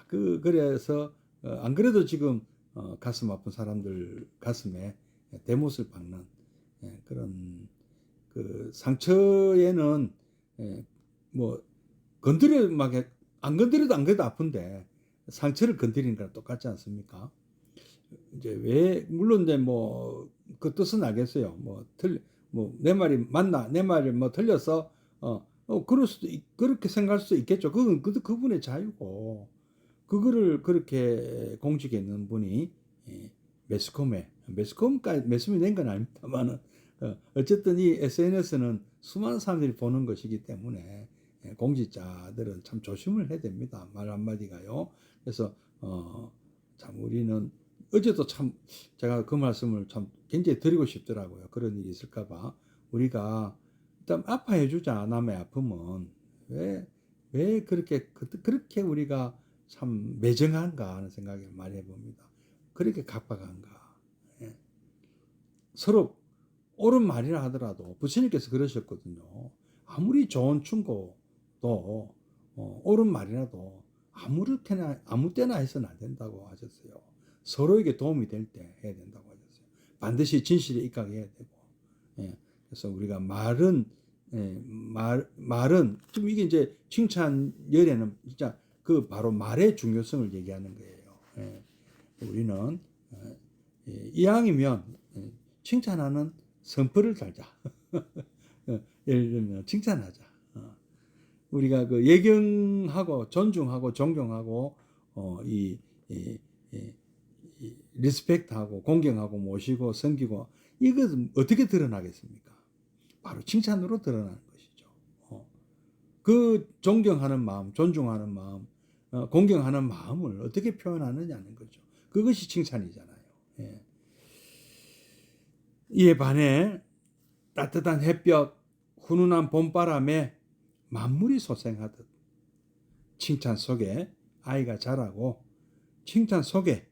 그래서 안 그래도 지금 가슴 아픈 사람들 가슴에 대못을 박는 그런 그 상처에는 뭐 건드려 안 건드려도 안 그래도 아픈데 상처를 건드리는 거랑 똑같지 않습니까? 이제 왜 물론 이제 그 뜻은 알겠어요. 내 말이 맞나 내 말이 틀렸어. 그럴 수도 그렇게 생각할 수도 있겠죠. 그건 그분의 자유고 그거를 그렇게 공직에 있는 분이 매스컴까지 매스컴이 낸 건 아닙니다만은 어쨌든 이 SNS는 수많은 사람들이 보는 것이기 때문에 공직자들은 참 조심을 해야 됩니다. 말 한마디가요. 그래서 참 우리는 어제도 참 제가 그 말씀을 참 굉장히 드리고 싶더라고요. 그런 일이 있을까봐 우리가 일단 아파해 주자. 남의 아픔은 왜 그렇게 우리가 참 매정한가 하는 생각을 많이 해봅니다. 그렇게 각박한가. 예. 서로 옳은 말이라 하더라도 부처님께서 그러셨거든요. 아무리 좋은 충고도 옳은 말이라도 아무 때나 해서는 안 된다고 하셨어요. 서로에게 도움이 될 때 해야 된다고 하셨어요. 반드시 진실에 입각해야 되고. 예. 그래서 우리가 말은 좀 이게 이제 칭찬 열에는 진짜 그 바로 말의 중요성을 얘기하는 거예요. 예. 우리는 이왕이면 칭찬하는 선풀을 달자. 예를 들면 칭찬하자. 우리가 그 예경하고 존중하고 존경하고 리스펙트하고 공경하고 모시고 섬기고 이것은 어떻게 드러나겠습니까? 바로 칭찬으로 드러나는 것이죠. 그 존경하는 마음, 존중하는 마음, 공경하는 마음을 어떻게 표현하느냐는 거죠. 그것이 칭찬이잖아요. 예. 이에 반해 따뜻한 햇볕, 훈훈한 봄바람에 만물이 소생하듯 칭찬 속에 아이가 자라고 칭찬 속에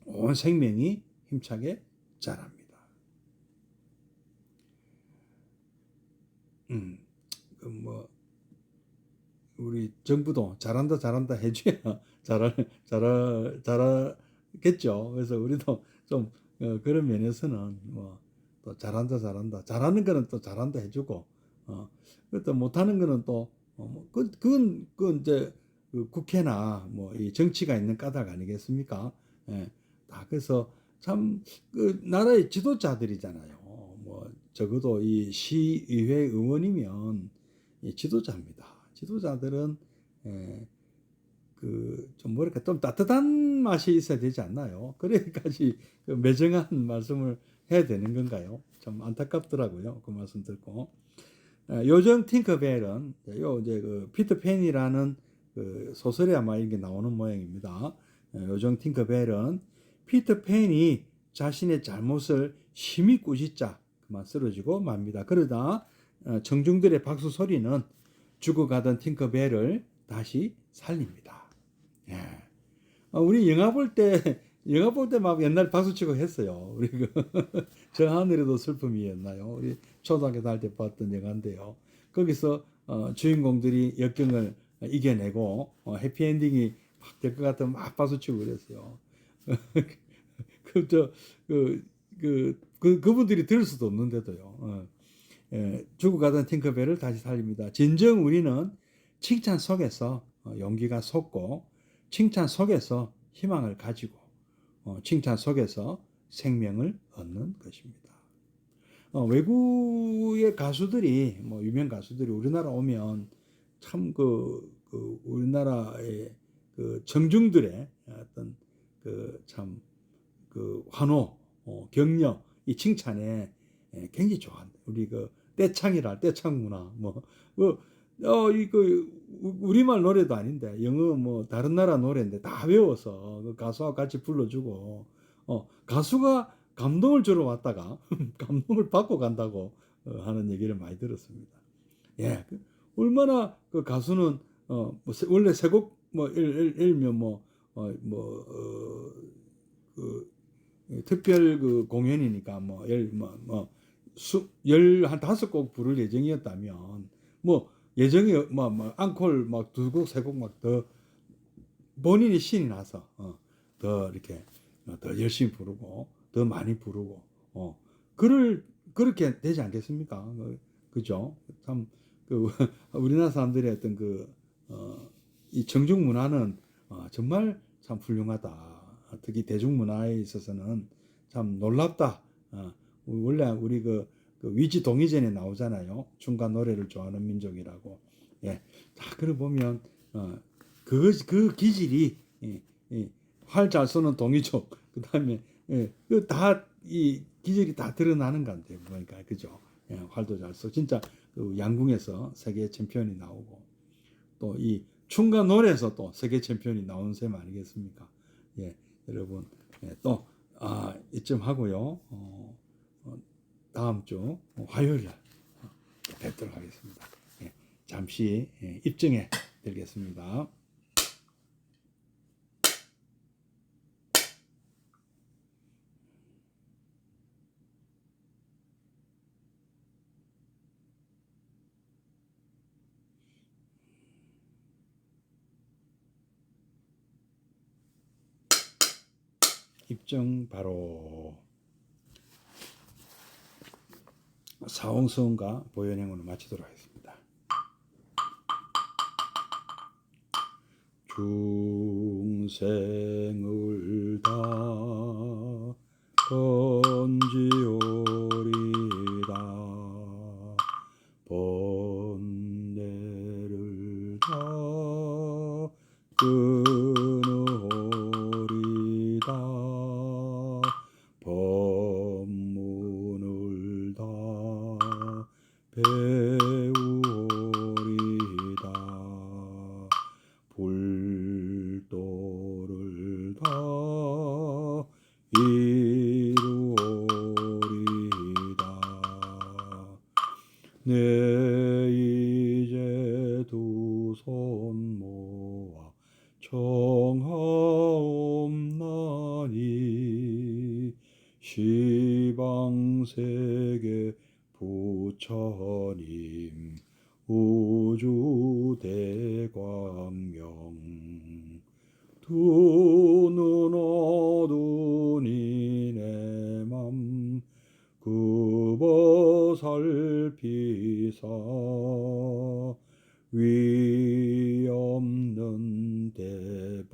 온 생명이 힘차게 자랍니다. 우리 정부도 잘한다 해줘야 잘하겠죠. 그래서 우리도 좀 그런 면에서는 또 잘한다 잘하는 거는 또 잘한다 해주고 또 못하는 거는 또 그건 이제 그 국회나 뭐 이 정치가 있는 까닭 아니겠습니까? 예. 다 그래서 참 그 나라의 지도자들이잖아요. 뭐 적어도 이 시의회 의원이면 이 지도자입니다. 지도자들은 예, 그좀 뭐랄까 좀 따뜻한 맛이 있어야 되지 않나요? 그래야까지 그 매정한 말씀을 해야 되는 건가요? 참 안타깝더라고요. 그 말씀 듣고. 요정 팅커벨은 요 이제 그 피터팬이라는 그 소설에 아마 이게 나오는 모양입니다. 요정 팅커벨은 피터팬이 자신의 잘못을 심히 꾸짖자 그만 쓰러지고 맙니다. 그러다 청중들의 박수 소리는 죽어가던 팅커벨을 다시 살립니다. 예. 우리 영화 볼 때 막 옛날 박수치고 했어요. 우리 그 저 하늘에도 슬픔이었나요? 우리 초등학교 다닐 때 봤던 영화인데요. 거기서 주인공들이 역경을 이겨내고 해피엔딩이 막 될 것 같으면 막 박수치고 그랬어요. 그분들이 들을 수도 없는데도요. 죽어가던 팅커벨을 다시 살립니다. 진정 우리는 칭찬 속에서 용기가 솟고 칭찬 속에서 희망을 가지고 칭찬 속에서 생명을 얻는 것입니다. 외국의 가수들이 뭐 유명 가수들이 우리나라 오면 참 우리나라의 그 청중들의 어떤 그 참 그 환호, 격려, 이 칭찬에 굉장히 좋아한다. 우리 그 떼창 문화 우리말 노래도 아닌데 영어 뭐 다른 나라 노래인데 다 외워서 그 가수와 같이 불러주고 가수가 감동을 주러 왔다가 감동을 받고 간다고 하는 얘기를 많이 들었습니다. 예, 얼마나 그 가수는 원래 세 곡 뭐 일면 특별 그 공연이니까 한 5곡 부를 예정이었다면 예정이 앙콜 막 2곡 3곡 막 더 본인이 신이 나서 더 이렇게 더 열심히 부르고 더 많이 부르고 그렇게 되지 않겠습니까? 그죠? 참 우리나라 사람들의 어떤 이 청중 문화는 정말 참 훌륭하다. 특히 대중문화에 있어서는 참 놀랍다. 원래 우리 위지 동의전에 나오잖아요. 춤과 노래를 좋아하는 민족이라고. 예. 자, 그래 보면 그 기질이 활 잘 쏘는 동이족. 그다음에 이 기질이 다 드러나는 것 같아요. 그러니까 그죠? 예, 활도 잘 쏘. 진짜 양궁에서 세계 챔피언이 나오고 또 이 춤과 노래에서 또 세계 챔피언이 나오는 셈 아니겠습니까? 예, 여러분 이쯤 하고요. 다음 주 화요일에 뵙도록 하겠습니다. 예, 잠시 입증해 드리겠습니다. 입증 바로 사홍수음과 보현행으로 마치도록 하겠습니다. 중생을 다 건지오리다 번뇌를 다 끊으리다 법문을 다 배우리다 불도를 다 이루리다 내 이제 두 손 모아 청하옵나니 시방세계 부처님 우주대광명 두 눈 어두니 내 맘 살피사 위 없는 대법문을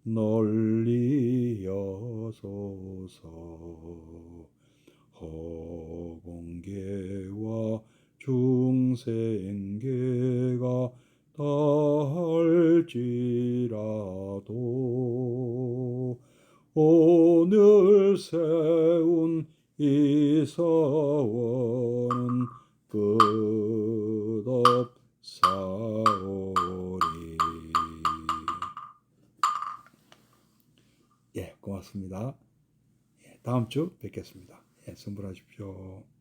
널리 여소서. 허공계와 중생계가 다할지라도 오늘 세운 이 서원은 끝없사오리. 예, 고맙습니다. 예, 다음 주 뵙겠습니다. 예, 선물하십시오.